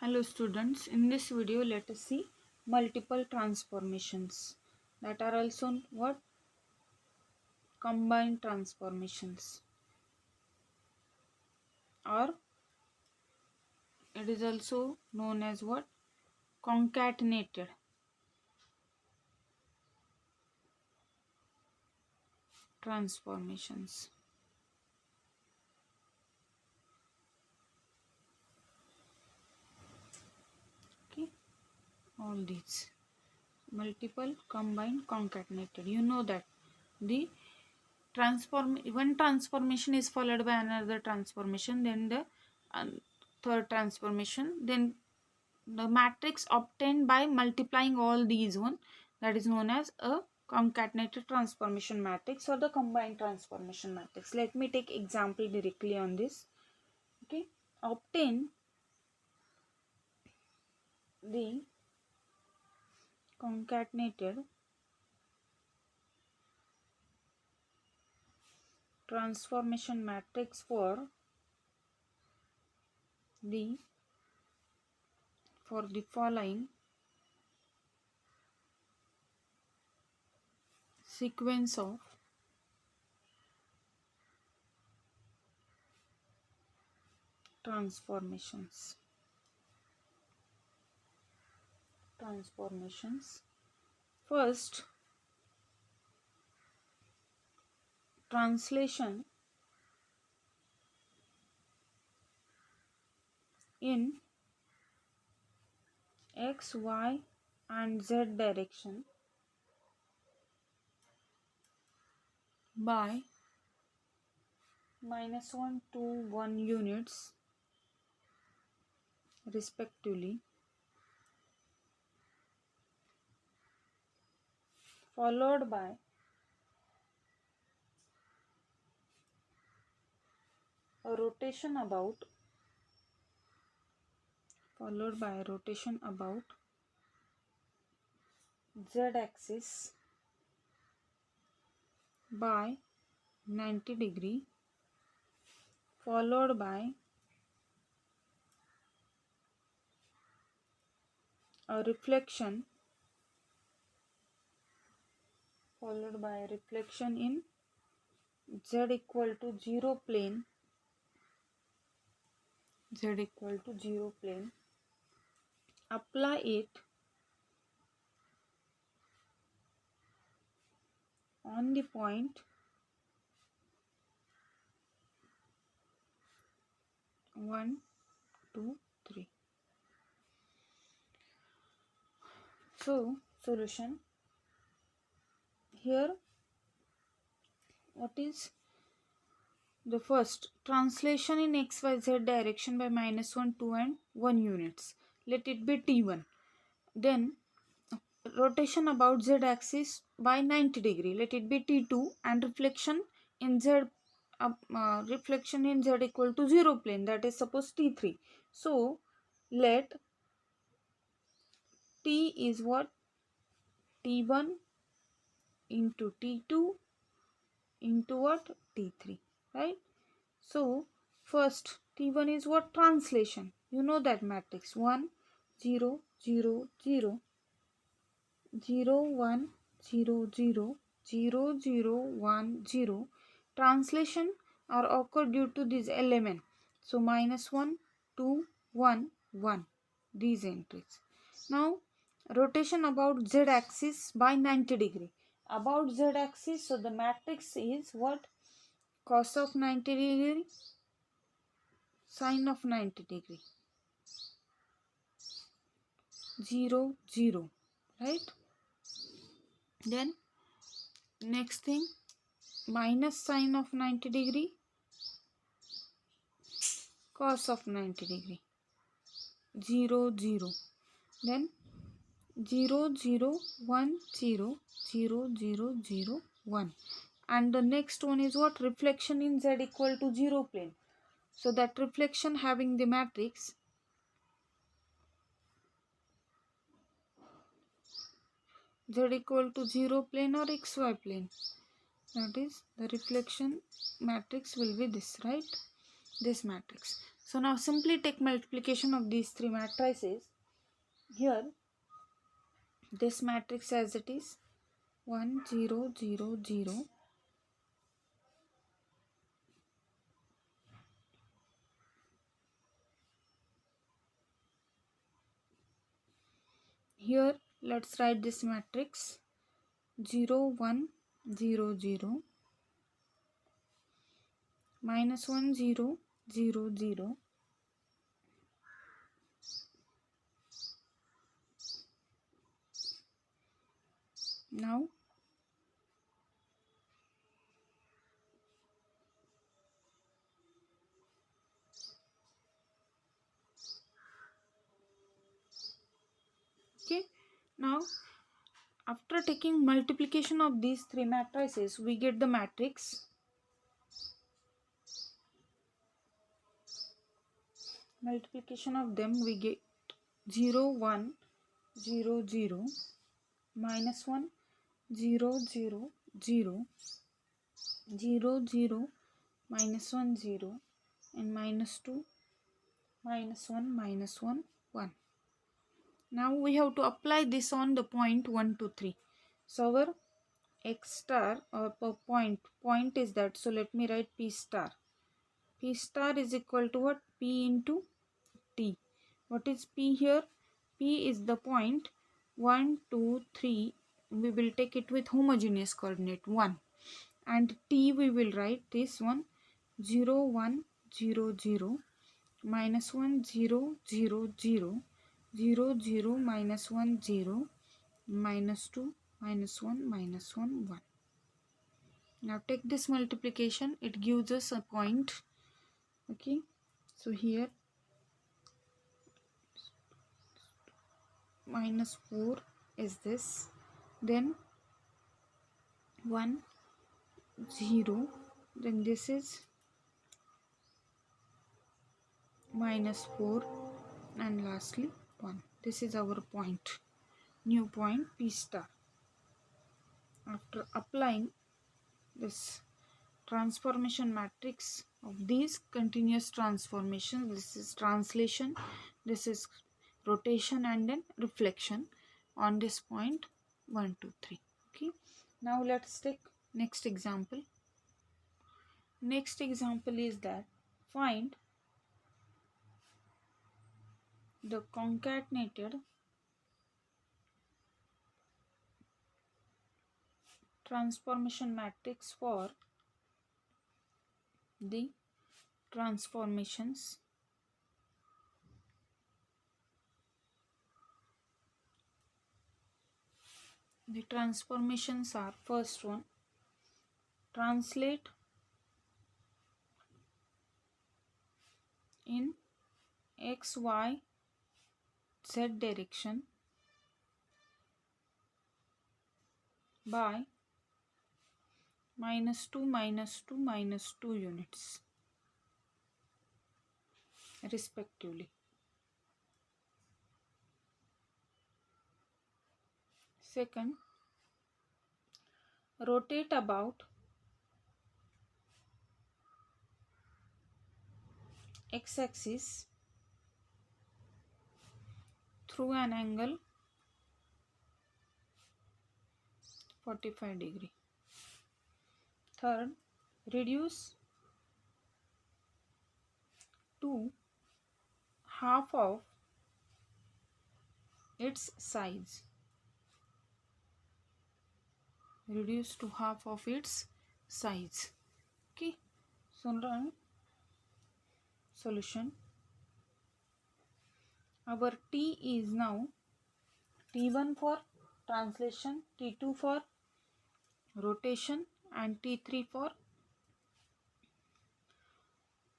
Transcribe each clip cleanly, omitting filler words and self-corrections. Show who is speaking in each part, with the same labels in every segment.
Speaker 1: Hello students, in this video let us see multiple transformations that are also what? Combined transformations, or it is also known as what? Concatenated transformations. Okay, all these multiple combined concatenated. You know that the one transformation is followed by another transformation, then the third transformation, then the matrix obtained by multiplying all these one, that is known as a concatenated transformation matrix or the combined transformation matrix. Let me take example directly on this. Okay, obtain the concatenated transformation matrix for the following sequence of transformations. First, translation in x, y and z direction by -1 to 1 units respectively, followed by a rotation about z-axis by 90 degree, followed by a reflection in z equal to 0 plane, apply it on the point 1, 2, 3. So, solution. Here, what is the first? Translation in xyz direction by -1, 2 and 1 units. Let it be t1. Then, rotation about z-axis by 90 degree. Let it be t2, and reflection in z equal to 0 plane, that is suppose t3. So, let t is what? t1 into t2 into what? t3, right? So first t1 is what? Translation. You know that matrix 1 0 0 0 0 1 0 0 0 0 1 0. Translation are occur due to this element. So -1 2 1 1, these entries. Now rotation about z axis by 90 degree. About z axis, so the matrix is what? Cos of 90 degree, sine of 90 degree, 0 0, right? Then next thing, minus sine of 90 degree, cos of 90 degree, 0 0. Then 0 0 1 0 0 0 0 1. And the next one is what? Reflection in z equal to 0 plane. So that reflection having the matrix z equal to 0 plane or xy plane. That is, the reflection matrix will be this, right? This matrix. So now simply take multiplication of these three matrices. Here this matrix as it is 1 0 0 0. Here let's write this matrix 0 1 0 0 minus 1 0 0 0. Now okay, now after taking multiplication of these three matrices, we get the matrix multiplication of them. We get 0 1 0 0 minus 1 0 0 0 0 0 minus 1 0 and minus 2 minus 1 minus 1 1. Now we have to apply this on the point 1 2 3. So our x star or point is that, so let me write p star. P star is equal to what? P into t. What is p here? P is the point 1 2 3. We will take it with homogeneous coordinate 1, and t we will write this one 0 1 0 0 minus 1 0 0 0 0 0 minus 1 0 minus 2 minus 1 minus 1 1. Now take this multiplication, it gives us a point. Okay, so here minus 4 is this, then 1 0, then this is minus 4, and lastly 1. This is our point, new point P star. After applying this transformation matrix of these continuous transformations, this is translation, this is rotation, and then reflection on this point 1 2 3. Okay, now let's take next example. Next example is that find the concatenated transformation matrix for the transformations are, first one, translate in x y z direction by minus 2 minus 2 minus 2 units respectively. Second, rotate about x-axis through an angle 45 degree. Third, reduce to half of its size. Reduce to half of its size. Okay, so run solution. Our T is now T1 for translation, T2 for rotation, and T3 for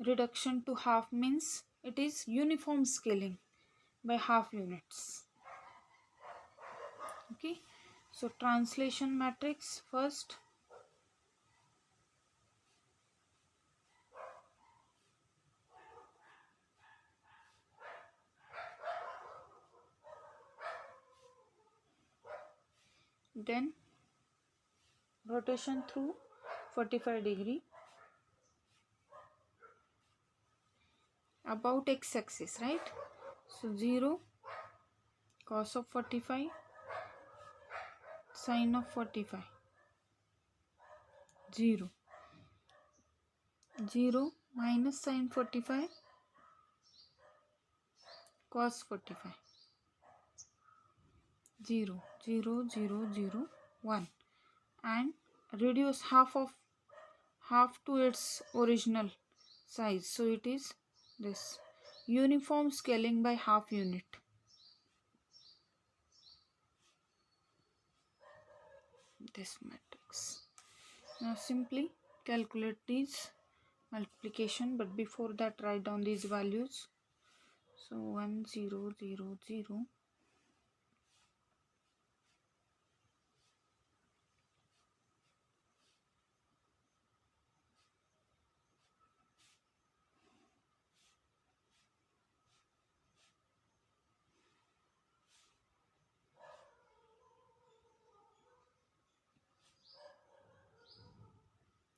Speaker 1: reduction to half, means it is uniform scaling by half units. Okay, so translation matrix first, then rotation through 45 degree, about x-axis, right? So 0 cos of 45 sin of 45, 0 0 minus sin 45 cos 45, 0 0 0 0 1, and reduce half to its original size, so it is this. Uniform scaling by half unit. This matrix. Now simply calculate these multiplication, but before that write down these values. So 1 0 0 0,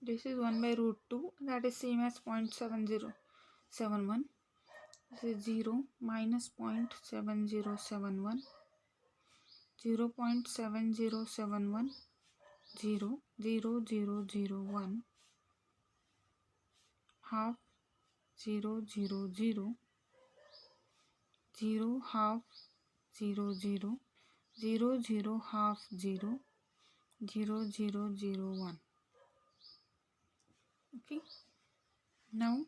Speaker 1: this is 1 by root 2, that is same as 0.7071. This is 0 minus 0.7071, 0.7071, 0 0 0 0 1, half 0 0 0, 0 half 0 0, 0 0 half 0, 0 0 0 1. Okay, now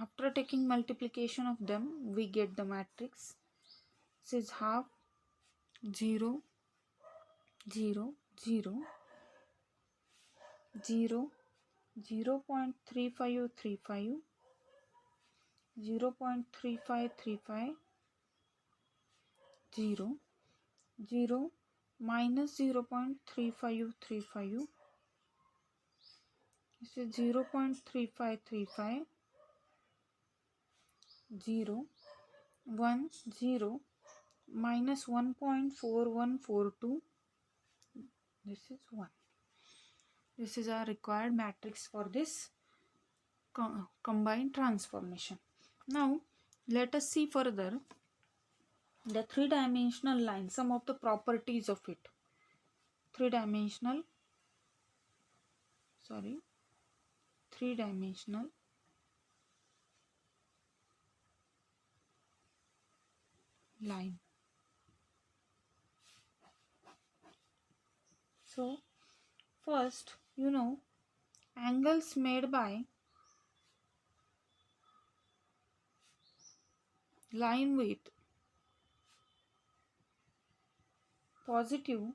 Speaker 1: after taking multiplication of them, we get the matrix. This is half 0 0 0 0 0.3535, 0.3535, 0 0 minus 0.3535, this is 0.3535, 0 1 0 minus 1.4142, this is 1. This is our required matrix for this combined transformation. Now let us see further the three-dimensional line, some of the properties of it. Three-dimensional line. So first, angles made by line with positive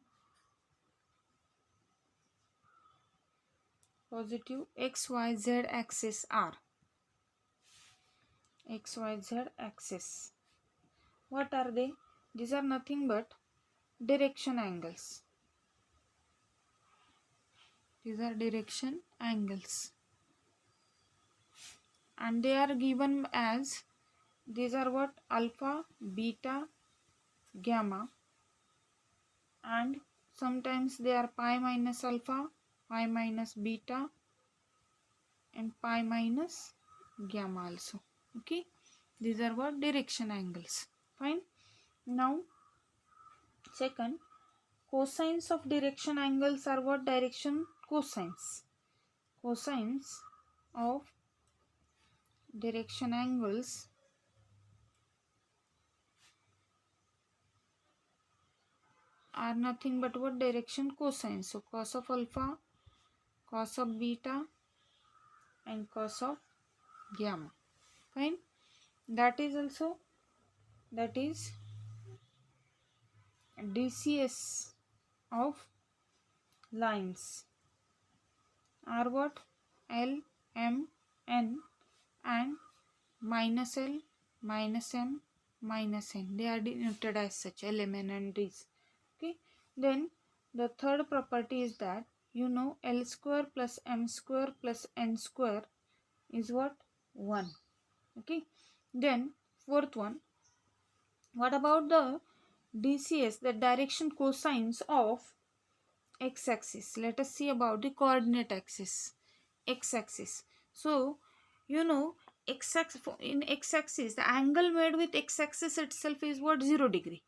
Speaker 1: XYZ axis are XYZ axis. What are they? These are nothing but direction angles. These are direction angles, and they are given as, these are what? Alpha, beta, gamma, and sometimes they are pi minus alpha, pi minus beta, and pi minus gamma also. Okay, these are what? Direction angles. Fine. Now second, cosines of direction angles are what? Direction cosines. Cosines of direction angles are nothing but what? Direction cosines. So cos of alpha, cos of beta, and cos of gamma. Fine. That is DCS of lines are what? L, M, N, and minus L, minus M, minus N. They are denoted as such, L, M, N, and D's. Okay. Then the third property is that L square plus M square plus N square is what? 1. Okay. Then fourth one, what about the DCS, the direction cosines of x-axis? Let us see about the coordinate axis, x-axis. So in x-axis, the angle made with x-axis itself is what? 0 degree,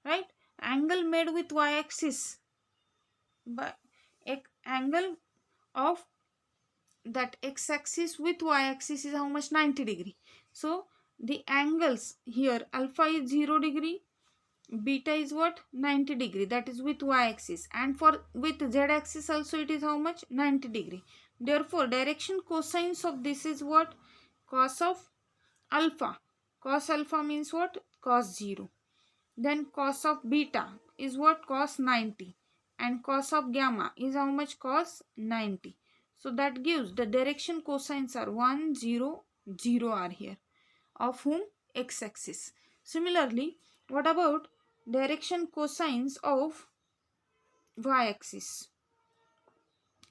Speaker 1: right? Angle made with y-axis, but angle of that x-axis with y-axis is how much? 90 degree. So the angles here, alpha is 0 degree, beta is what? 90 degree, that is with y-axis, and for with z-axis also it is how much? 90 degree. Therefore direction cosines of this is what? Cos of alpha. Cos alpha means what? Cos 0. Then cos of beta is what? Cos 90. And cos of gamma is how much? Cos 90. So that gives the direction cosines are 1, 0, 0 are here. Of whom? X-axis. Similarly, what about direction cosines of y-axis?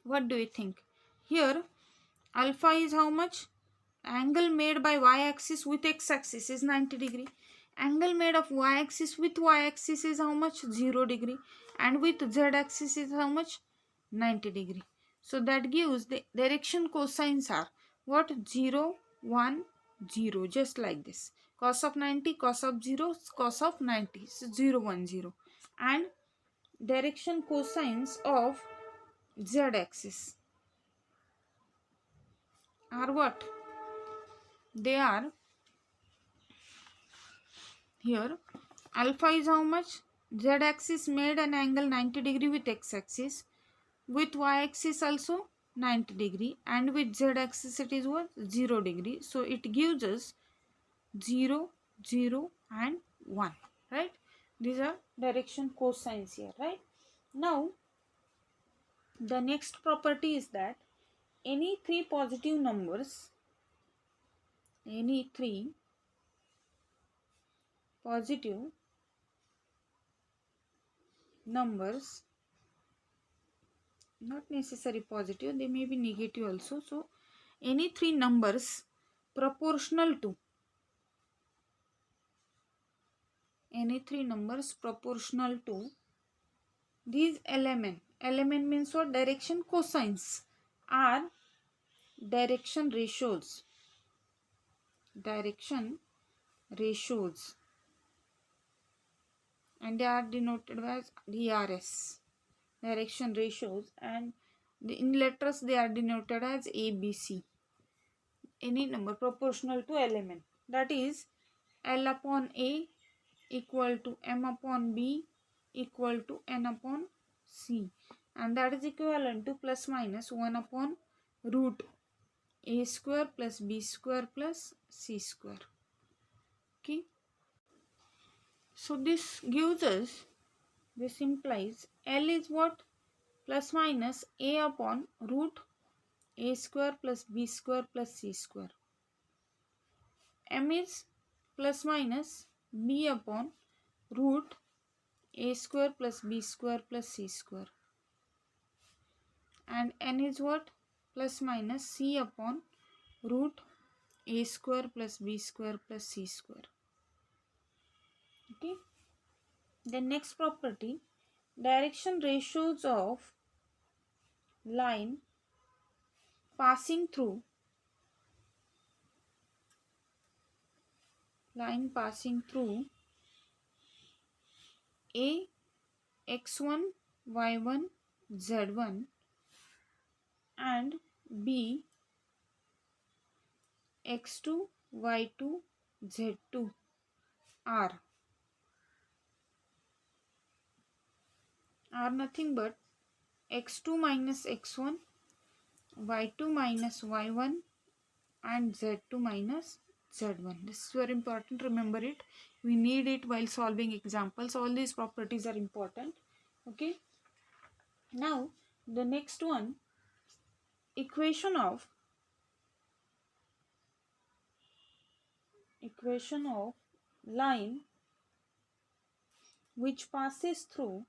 Speaker 1: What do you think? Here alpha is how much? Angle made by y-axis with x-axis is 90 degree. Angle made of y-axis with y-axis is how much? 0 degree. And with z-axis is how much? 90 degree. So that gives the direction cosines are what? 0, 1, 0, just like this. Cos of 90, cos of 0, cos of 90. So 0, 1, 0. And direction cosines of z-axis are what? They are here alpha is how much? Z-axis made an angle 90 degree with x-axis, with y-axis also 90 degree, and with z-axis it is what? 0 degree. So it gives us 0, 0 and 1, right? These are direction cosines here, right? Now the next property is that any three positive numbers not necessary positive, they may be negative also. So any three numbers proportional to these element means what? Direction cosines are direction ratios, and they are denoted as DRS, direction ratios, and in letters they are denoted as ABC. Any number proportional to element, that is L upon A equal to M upon B equal to N upon C, and that is equivalent to plus minus 1 upon root A square plus B square plus C square. Okay, so this implies L is what? Plus minus A upon root A square plus B square plus C square. M is plus minus B upon root A square plus B square plus C square. And N is what? Plus minus C upon root A square plus B square plus C square. Okay. The next property, direction ratios of line passing through A x1 y1 z1 and B x2 y2 z2 are nothing but x2 minus x1, y2 minus y1 and z2 minus z1. This is very important, remember it. We need it while solving examples. All these properties are important. Okay. Now the next one, equation of line which passes through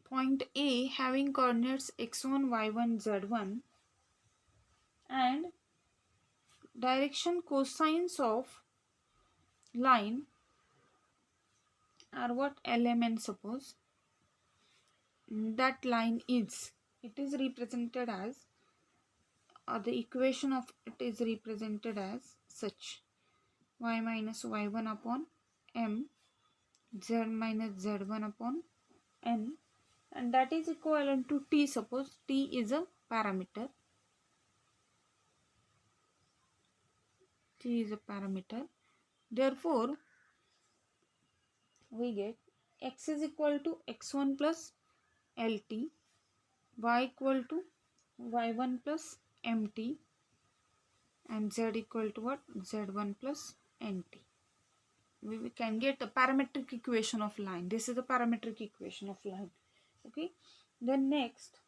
Speaker 1: point A having coordinates x1, y1, z1 and direction cosines of line are what element, suppose that line is, it is represented as, or the equation of it is represented as such: y minus y1 upon m, z minus z1 upon n, and that is equivalent to t. Suppose t is a parameter, t is a parameter, therefore we get x is equal to x1 plus lt, y equal to y1 plus mt, and z equal to what? z1 plus nt. We can get a parametric equation of line. This is a parametric equation of line. Okay. Then next,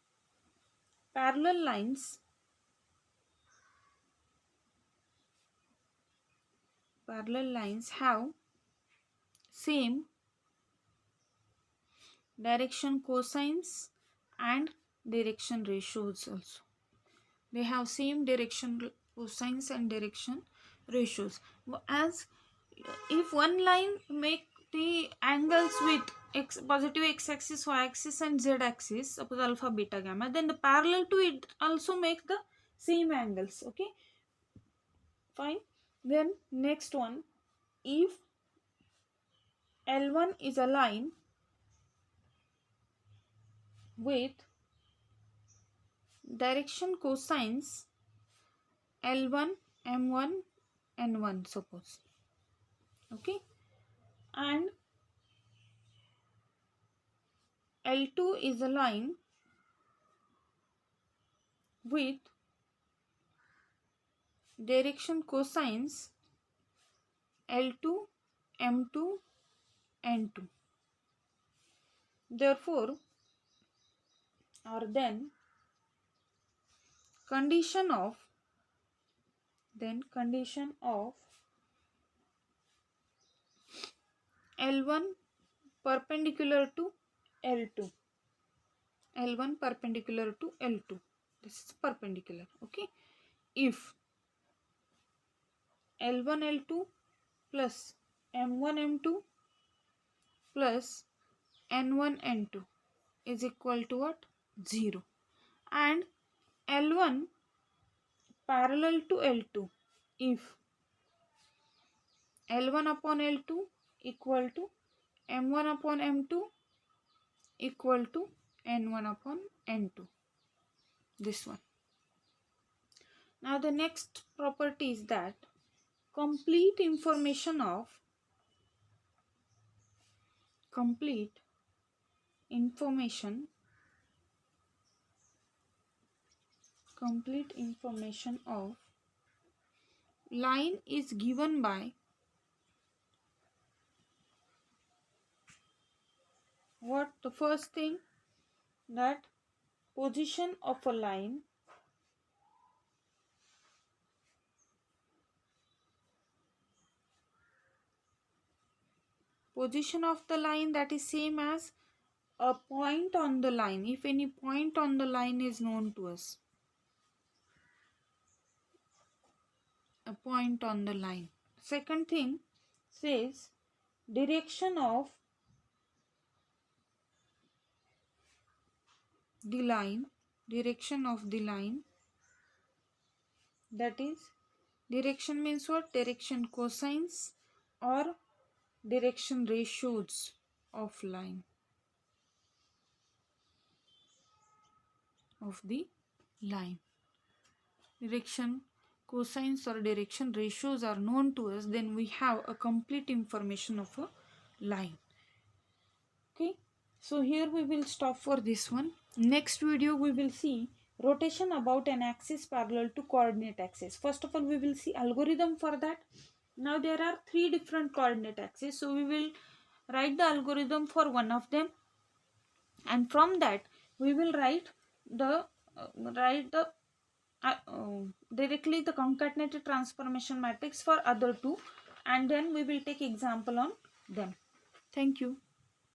Speaker 1: parallel lines. Parallel lines have same direction cosines and direction ratios also. They have same direction cosines and direction ratios. As if one line make the angles with positive x-axis, y-axis and z-axis, suppose alpha, beta, gamma, then the parallel to it also make the same angles. Okay, fine. Then next one, if L1 is a line with direction cosines L1, M1, N1, suppose. Okay, and L2 is a line with direction cosines L2, M2, N2. Therefore, or then condition of L1 perpendicular to L2. L1 perpendicular to L2. This is perpendicular. Okay. If L1 L2 plus M1 M2 plus N1 N2 is equal to what? 0. And L1 parallel to L2 if L1 upon L2 equal to M1 upon M2 equal to N1 upon N2. This one. Now the next property is that complete information of line is given by what? The first thing, that position of a line that is same as a point on the line. If any point on the line is known to us, a point on the line. Second thing says direction of the line, that is, direction means what? Direction cosines or direction ratios of line, of the line. Direction cosines or direction ratios are known to us, then we have a complete information of a line. Okay, so here we will stop for this one. Next video we will see rotation about an axis parallel to coordinate axis. First of all, we will see algorithm for that. Now there are 3 different coordinate axes, so we will write the algorithm for one of them, and from that we will write directly the concatenated transformation matrix for other two, and then we will take example on them. Thank you.